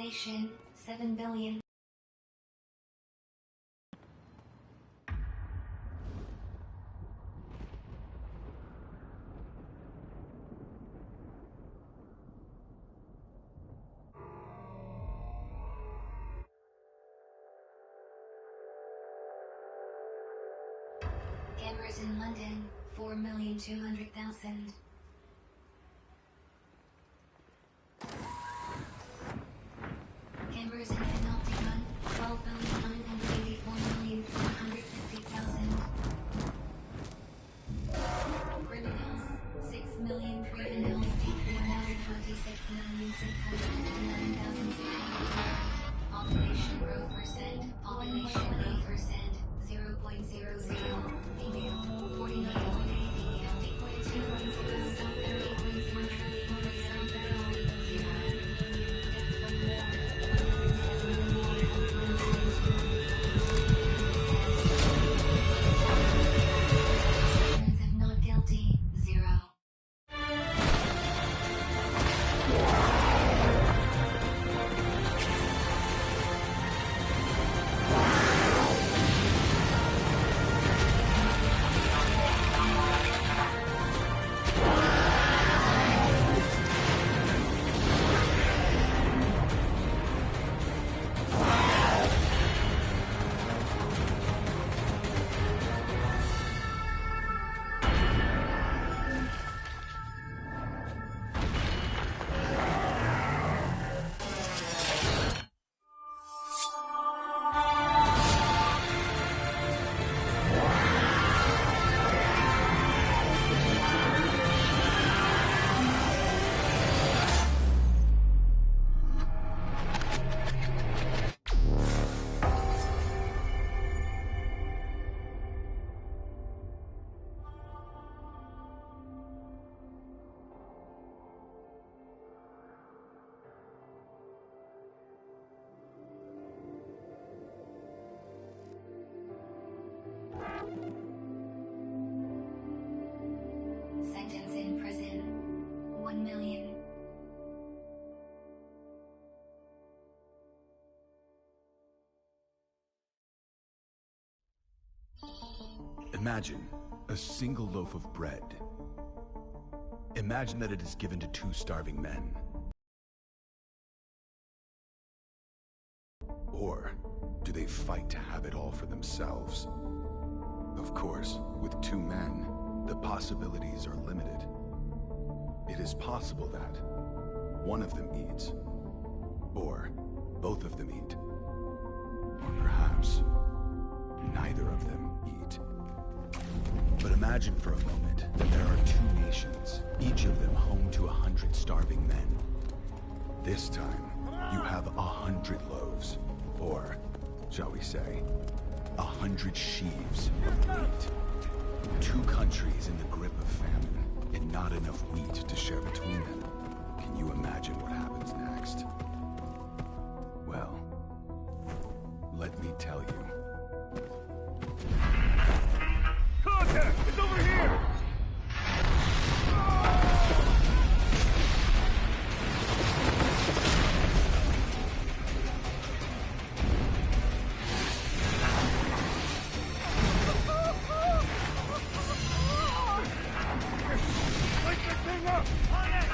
Population 7 billion. Cameras in London 4,200,000. Cameras in Penultimate 12,984,450,000. Criminals 6,000,000 criminals 1,026,659,600. Population growth percent. Population 8%. 0.00. Female 49.8. Female 8.2. Stop 30.0 trillion. Not guilty. 0. Sentence in prison 1 million. Imagine a single loaf of bread. Imagine that it is given to 2 starving men. Or do they fight to have it all for themselves? Of course, with 2 men, the possibilities are limited. It is possible that one of them eats, or both of them eat, or perhaps neither of them eat. But imagine for a moment that there are 2 nations, each of them home to 100 starving men. This time, you have 100 loaves, or, shall we say, 100 sheaves of wheat. 2 countries in the grip of famine, and not enough wheat to share between them. Can you imagine what happens next? Well, let me tell you. Contact! It's over here! Wake this thing up! On it!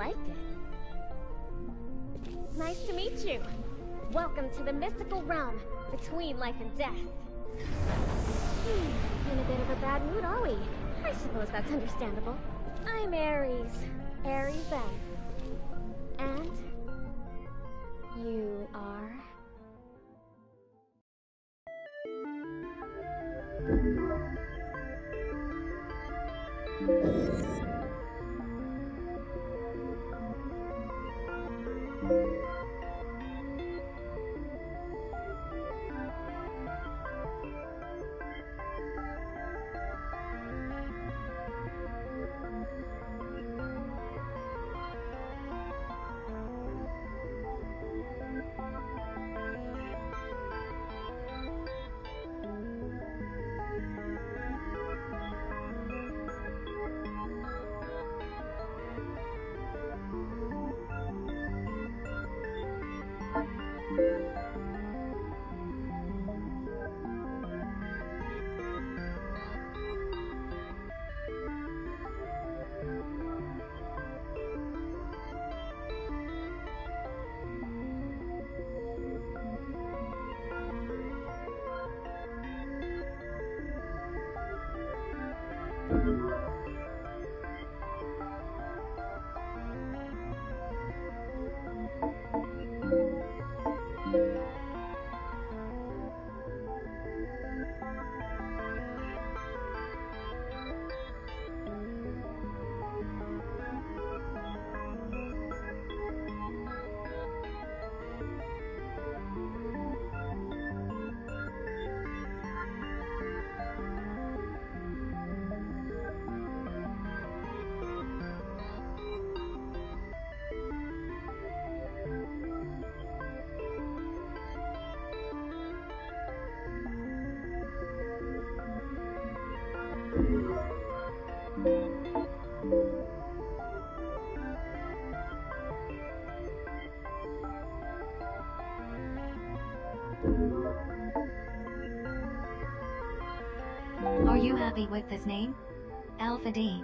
like it. Nice to meet you. Welcome to the mystical realm between life and death. In a bit of a bad mood, are we? I suppose that's understandable. I'm Ares. Ares then. And you are? Are you happy with this name? Alpha D.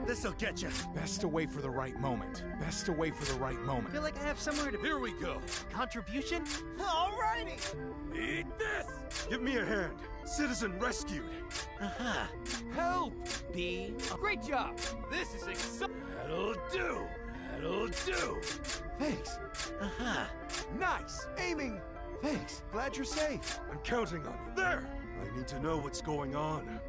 This'll get you. Best to wait for the right moment. Best to wait for the right moment. Feel like I have somewhere to... Here we go. Contribution? Alrighty! Eat this! Give me a hand. Citizen rescued. Uh-huh. Help! B. Great job! This is exciting. That'll do! That'll do! Thanks. Uh-huh. Nice! Aiming! Thanks. Glad you're safe. I'm counting on you. There! I need to know what's going on.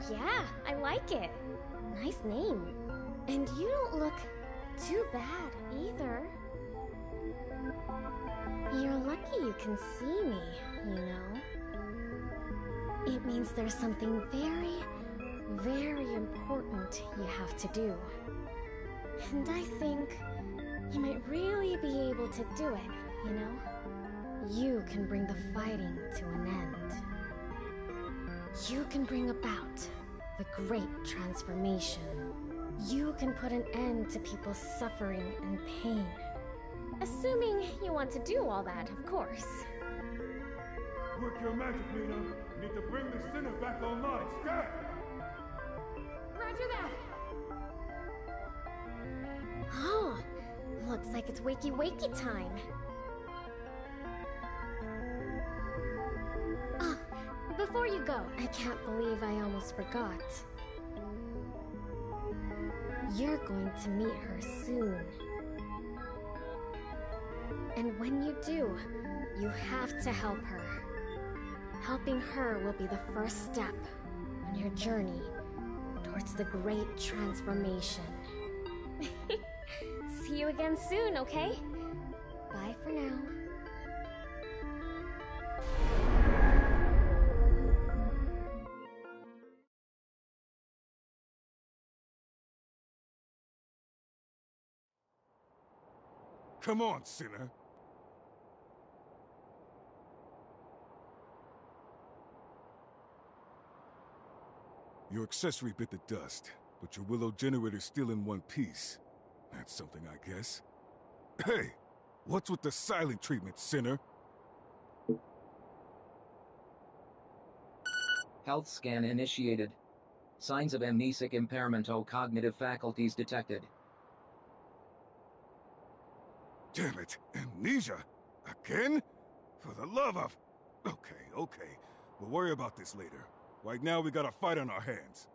Yeah, I like it. Nice name. And you don't look too bad either. You're lucky you can see me, you know? It means there's something very, very important you have to do. And I think you might really be able to do it, you know? you can bring the fighting to an end. You can bring about the great transformation. You can put an end to people's suffering and pain. Assuming you want to do all that, of course. Work your magic, Nina. Need to bring the sinner back online. Scat! Roger that! Oh, looks like it's wakey time. Ah, before you go, I can't believe I almost forgot. You're going to meet her soon. And when you do, you have to help her. Helping her will be the first step on your journey towards the great transformation. See you again soon, okay? Bye for now. Come on, sinner. Your accessory bit the dust, but your willow generator's still in one piece. That's something, I guess. Hey! What's with the silent treatment, sinner? Health scan initiated. Signs of amnesic impairment or cognitive faculties detected. Damn it! Amnesia? Again? For the love of... Okay. We'll worry about this later. Right now, we got a fight on our hands.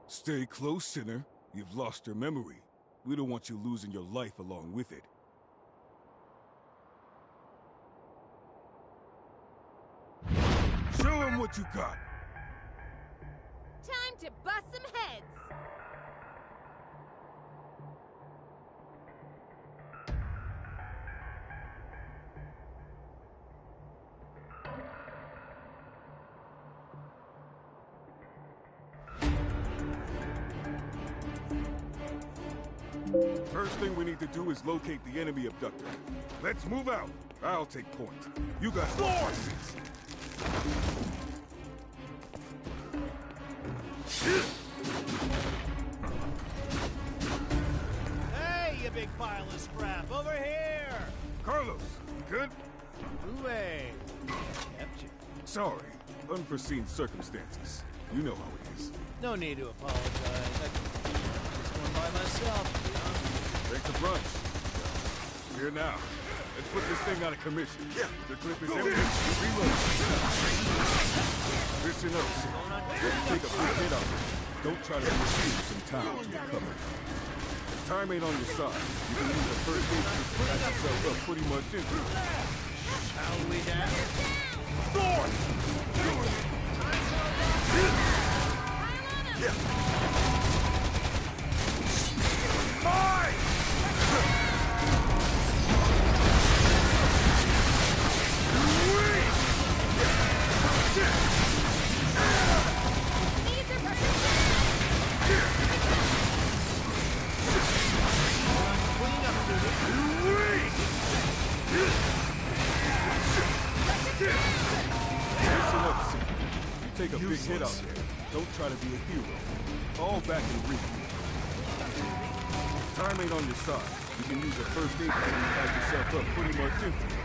Stay close, sinner. You've lost your memory. We don't want you losing your life along with it. Show him what you got! Time to bust some heads! First thing we need to do is locate the enemy abductor. Let's move out. I'll take point. You got forces! Hey, you big pile of scrap, over here! Carlos, you good? Hooray! Kept you. Sorry. Unforeseen circumstances. You know how it is. No need to apologize. I just went by myself, to be honest. Take the brunch. Here now. Let's put this thing out of commission. Yeah. The clip is empty. Reload. Listen up, sir. Take a big hit out. Don't try to refuse some time to recover. Time ain't on your side. You can use the first aid to patch yourself up pretty much instantly. Shall we dance? Thorn! Yeah. Mine! Take a big hit out there. Don't try to be a hero. Fall back and read. Time ain't on your side. You can use a first aid kit to patch yourself up pretty much instantly.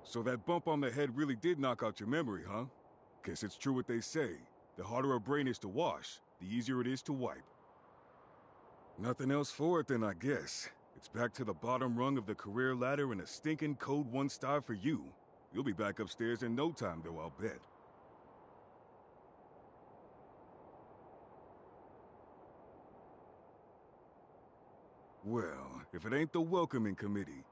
So that bump on the head really did knock out your memory, huh? Guess it's true what they say. The harder a brain is to wash, the easier it is to wipe. Nothing else for it then, I guess. It's back to the bottom rung of the career ladder and a stinking code 1 star for you. You'll be back upstairs in no time, though, I'll bet. Well, if it ain't the welcoming committee...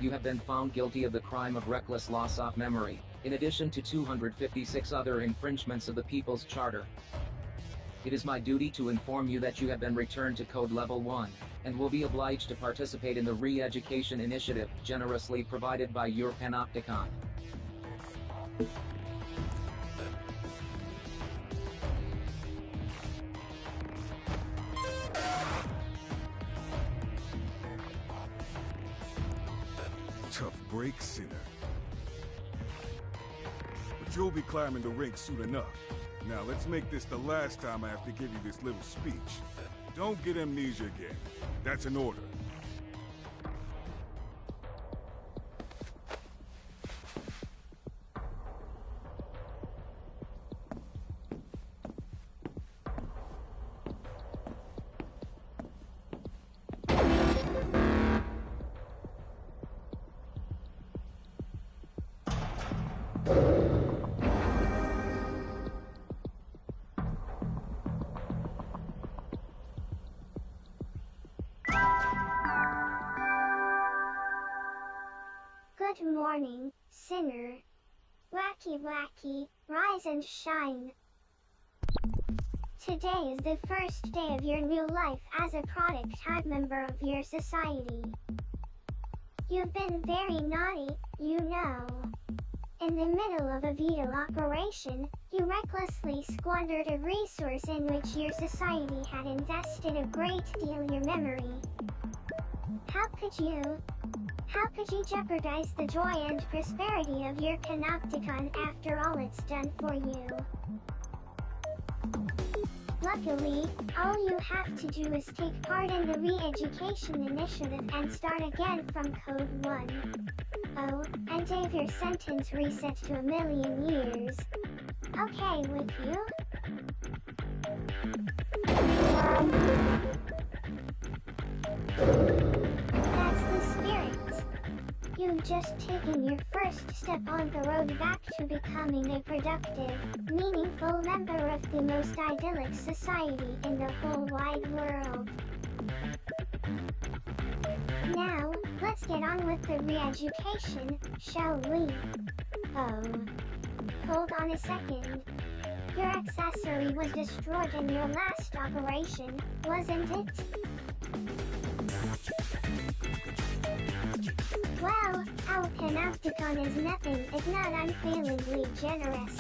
You have been found guilty of the crime of reckless loss of memory, in addition to 256 other infringements of the People's Charter. It is my duty to inform you that you have been returned to Code Level 1, and will be obliged to participate in the re-education initiative generously provided by your Panopticon. Tough break, Sinner. But you'll be climbing the ranks soon enough. Now let's make this the last time I have to give you this little speech. Don't get amnesia again. That's an order. Good morning, Sinner. Wacky wacky, rise and shine. Today is the first day of your new life as a product-type member of your society. You've been very naughty, you know. In the middle of a vital operation, you recklessly squandered a resource in which your society had invested a great deal of your memory. How could you jeopardize the joy and prosperity of your Panopticon after all it's done for you? Luckily, all you have to do is take part in the re-education initiative and start again from Code 1. Oh, and have your sentence reset to 1,000,000 years. Okay with you? That's the spirit. You've just taken your first step on the road back to becoming a productive, meaningful member of the most idyllic society in the whole wide world. Now, let's get on with the re-education, shall we? Oh. Hold on a second. Your accessory was destroyed in your last operation, wasn't it? Well, our Panopticon is nothing if not unfailingly generous.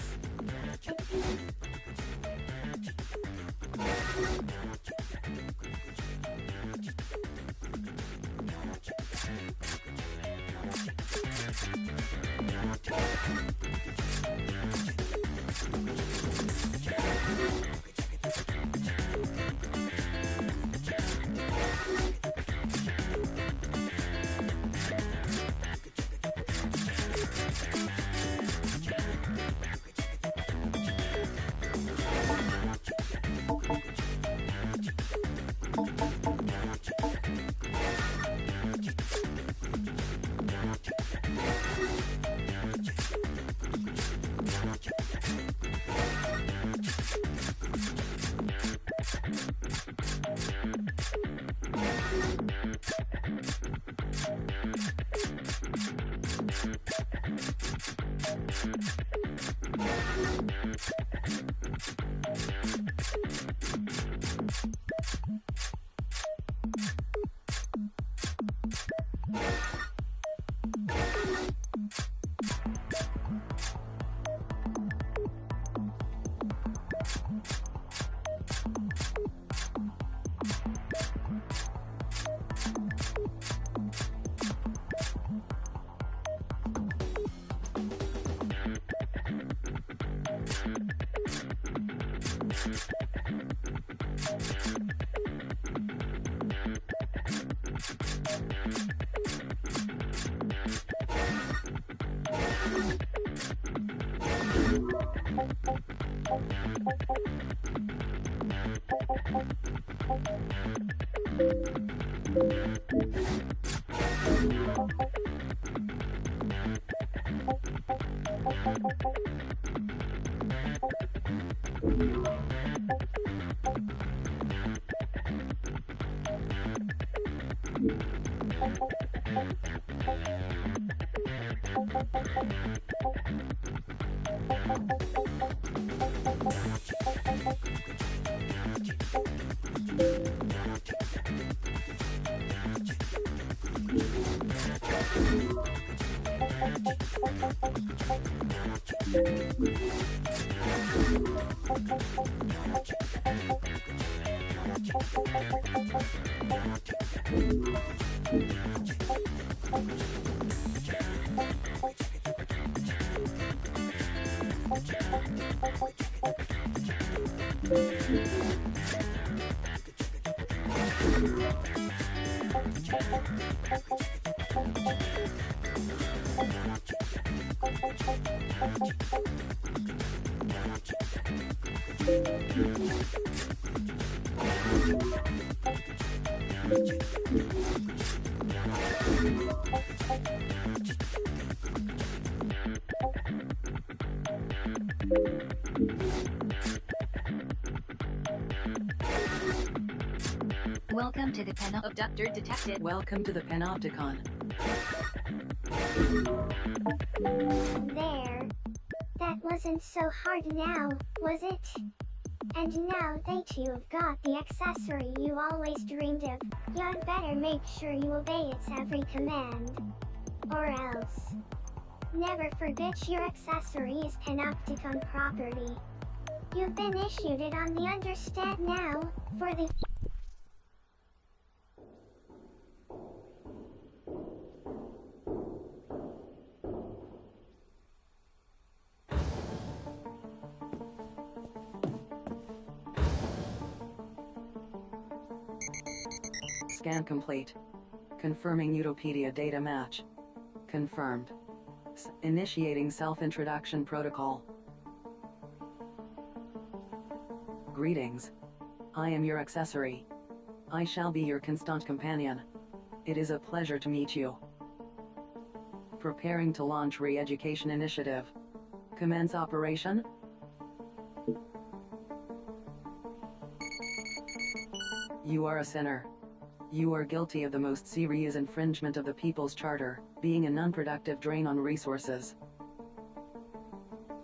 Welcome to the Abductor Detected. Welcome to the Panopticon. There. That wasn't so hard now, was it? And now that you've got the accessory you always dreamed of, you'd better make sure you obey its every command. Or else. Never forget your accessory is Panopticon property. You've been issued it on the understand now, for the Scan complete. Confirming Utopedia data match. Confirmed. Initiating self-introduction protocol. Greetings. I am your accessory. I shall be your constant companion. It is a pleasure to meet you. Preparing to launch re-education initiative. Commence operation. You are a sinner. You are guilty of the most serious infringement of the People's Charter, being an unproductive drain on resources.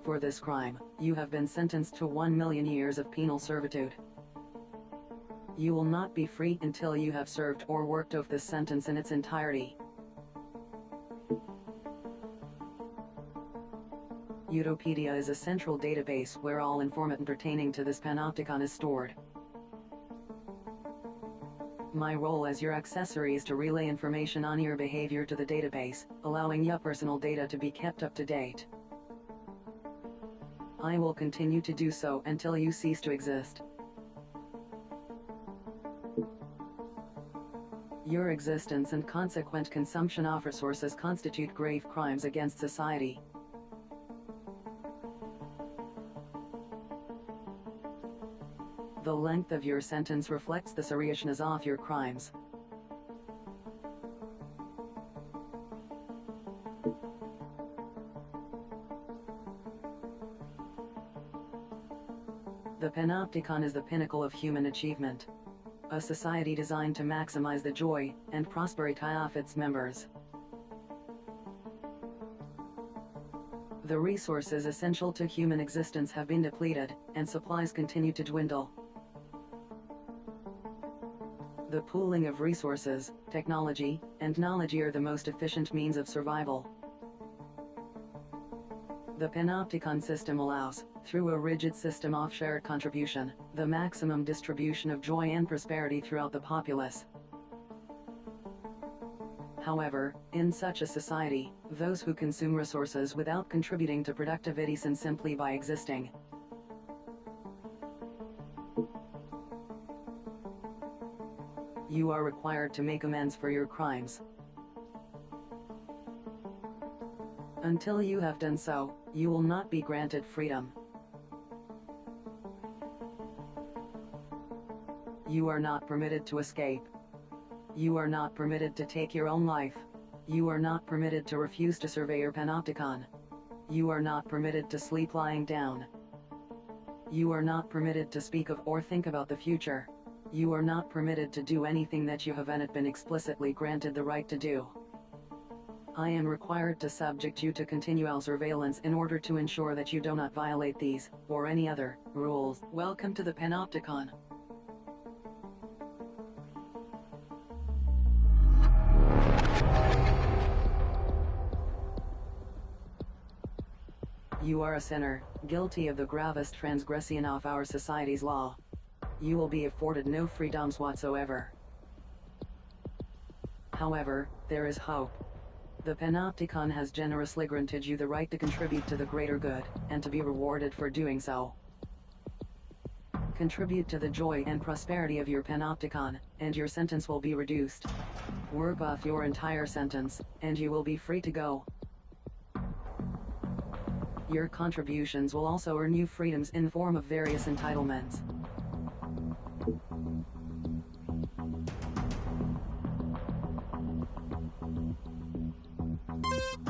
For this crime, you have been sentenced to 1 million years of penal servitude. You will not be free until you have served or worked off this sentence in its entirety. Utopedia is a central database where all information pertaining to this panopticon is stored. My role as your accessory is to relay information on your behavior to the database, allowing your personal data to be kept up to date. I will continue to do so until you cease to exist. Your existence and consequent consumption of resources constitute grave crimes against society. The length of your sentence reflects the seriousness of your crimes. The Panopticon is the pinnacle of human achievement. A society designed to maximize the joy and prosperity of its members. The resources essential to human existence have been depleted, and supplies continue to dwindle. The pooling of resources, technology, and knowledge are the most efficient means of survival. The Panopticon system allows, through a rigid system of shared contribution, the maximum distribution of joy and prosperity throughout the populace. However, in such a society, those who consume resources without contributing to productivity sin simply by existing. You are required to make amends for your crimes. Until you have done so, you will not be granted freedom. You are not permitted to escape. You are not permitted to take your own life. You are not permitted to refuse to survey your panopticon. You are not permitted to sleep lying down. You are not permitted to speak of or think about the future. You are not permitted to do anything that you have not been explicitly granted the right to do. I am required to subject you to continual surveillance in order to ensure that you do not violate these, or any other, rules. Welcome to the Panopticon. You are a sinner, guilty of the gravest transgression of our society's law. You will be afforded no freedoms whatsoever. However, there is hope. The Panopticon has generously granted you the right to contribute to the greater good, and to be rewarded for doing so. Contribute to the joy and prosperity of your Panopticon, and your sentence will be reduced. Work off your entire sentence, and you will be free to go. Your contributions will also earn you freedoms in form of various entitlements.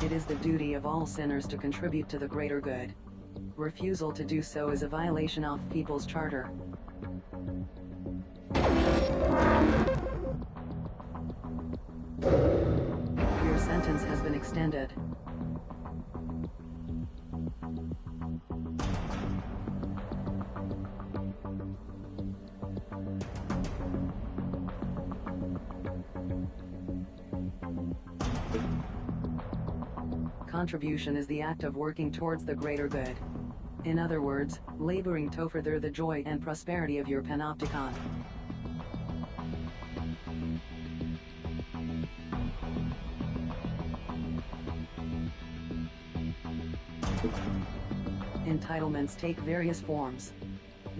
It is the duty of all sinners to contribute to the greater good. Refusal to do so is a violation of People's Charter. Your sentence has been extended. Contribution is the act of working towards the greater good. In other words, laboring to further the joy and prosperity of your Panopticon. Entitlements take various forms.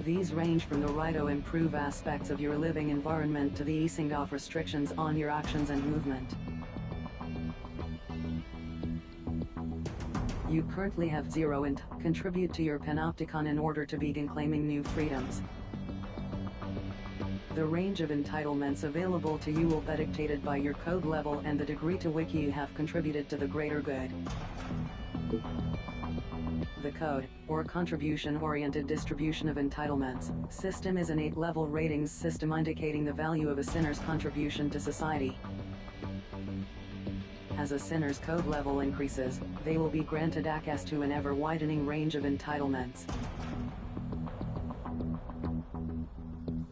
These range from the right to improve aspects of your living environment to the easing of restrictions on your actions and movement. You currently have 0 and contribute to your Panopticon in order to begin claiming new freedoms. The range of entitlements available to you will be dictated by your code level and the degree to which you have contributed to the greater good. The code, or contribution-oriented distribution of entitlements, system is an 8-level ratings system indicating the value of a sinner's contribution to society. As a sinner's code level increases, they will be granted access to an ever-widening range of entitlements.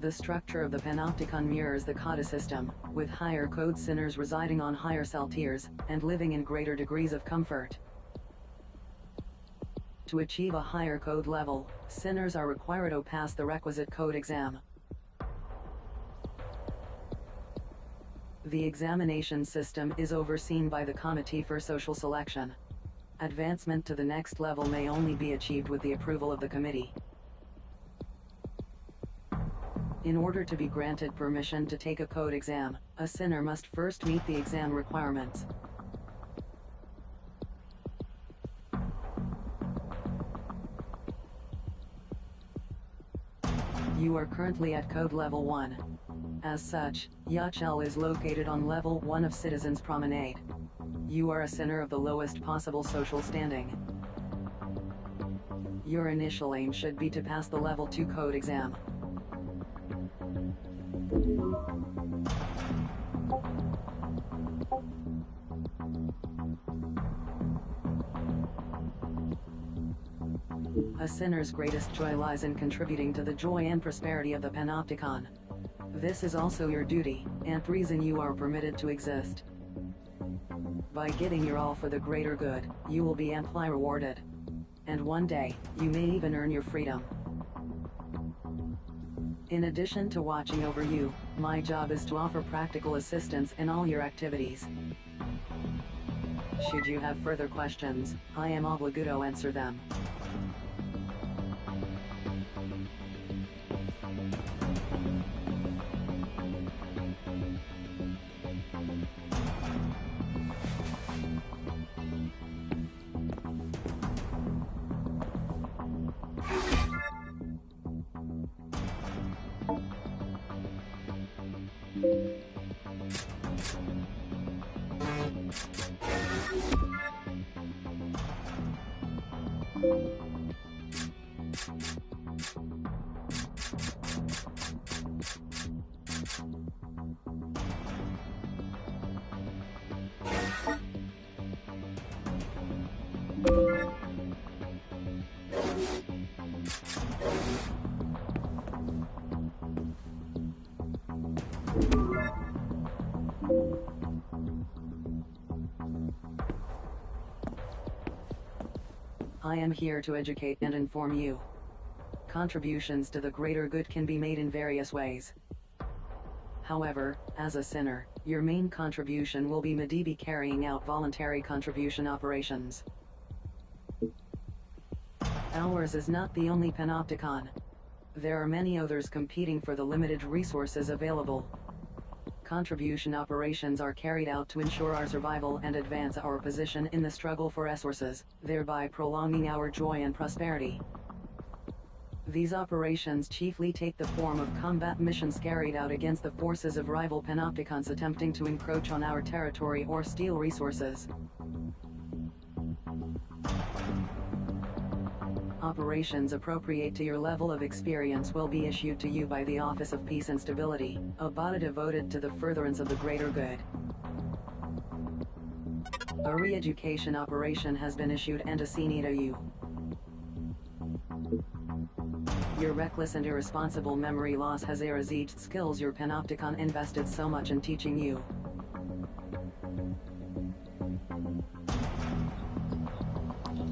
The structure of the Panopticon mirrors the Coda system, with higher code sinners residing on higher cell tiers, and living in greater degrees of comfort. To achieve a higher code level, sinners are required to pass the requisite code exam. The examination system is overseen by the Committee for Social Selection. Advancement to the next level may only be achieved with the approval of the committee. In order to be granted permission to take a code exam, a sinner must first meet the exam requirements. You are currently at code level 1. As such, Yachel is located on level 1 of Citizens Promenade. You are a sinner of the lowest possible social standing. Your initial aim should be to pass the level 2 code exam. A sinner's greatest joy lies in contributing to the joy and prosperity of the Panopticon. This is also your duty, and reason you are permitted to exist. By giving your all for the greater good, you will be amply rewarded. And one day, you may even earn your freedom. In addition to watching over you, my job is to offer practical assistance in all your activities. Should you have further questions, I am obliged to answer them. I am here to educate and inform you. Contributions to the greater good can be made in various ways. However, as a sinner, your main contribution will be Medibi carrying out voluntary contribution operations. Ours is not the only panopticon. There are many others competing for the limited resources available. Contribution operations are carried out to ensure our survival and advance our position in the struggle for resources, thereby prolonging our joy and prosperity. These operations chiefly take the form of combat missions carried out against the forces of rival panopticons attempting to encroach on our territory or steal resources. Operations appropriate to your level of experience will be issued to you by the Office of Peace and Stability, a body devoted to the furtherance of the greater good. A re-education operation has been issued and assigned to you. Your reckless and irresponsible memory loss has erased skills your panopticon invested so much in teaching you.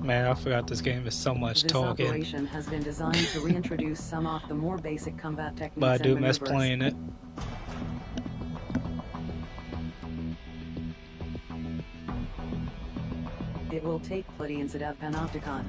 Man, I forgot this game is so much talking. This operation has been designed to reintroduce some of the more basic combat techniques But I do and miss maneuvers. playing it. It will take place inside of Panopticon.